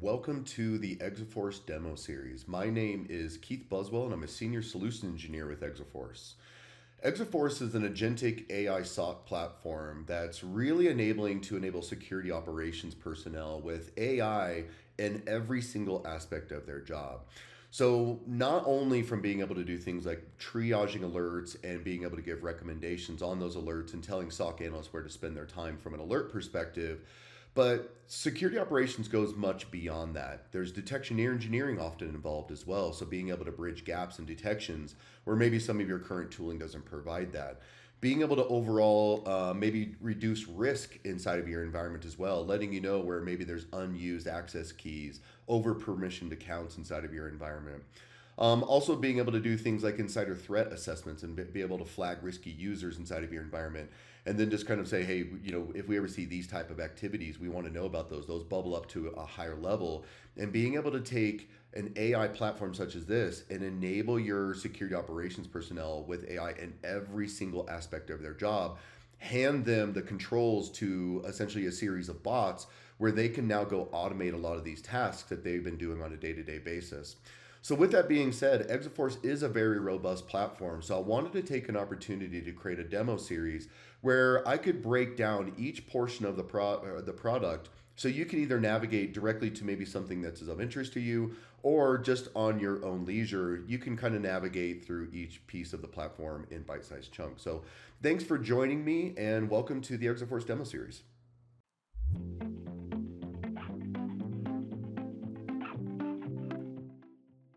welcome to the Exaforce Demo Series. My name is Keith Buswell, and I'm a Senior Solution Engineer with Exaforce. Exaforce is an agentic AI SOC platform that's really enable security operations personnel with AI in every single aspect of their job. So not only from being able to do things like triaging alerts and being able to give recommendations on those alerts and telling SOC analysts where to spend their time from an alert perspective, but security operations goes much beyond that. There's detection engineering often involved as well. So being able to bridge gaps in detections where maybe some of your current tooling doesn't provide that. Being able to overall maybe reduce risk inside of your environment as well, letting you know where maybe there's unused access keys, over permissioned accounts inside of your environment. Also being able to do things like insider threat assessments and be able to flag risky users inside of your environment, and then just kind of say, hey, if we ever see these type of activities, we want to know about those. Those bubble up to a higher level, and being able to take an AI platform such as this and enable your security operations personnel with AI in every single aspect of their job, hand them the controls to essentially a series of bots where they can now go automate a lot of these tasks that they've been doing on a day-to-day basis. So with that being said, Exaforce is a very robust platform. So I wanted to take an opportunity to create a demo series where I could break down each portion of the product so you can either navigate directly to maybe something that's of interest to you, or just on your own leisure, you can kind of navigate through each piece of the platform in bite-sized chunks. So thanks for joining me, and welcome to the Exaforce Demo Series.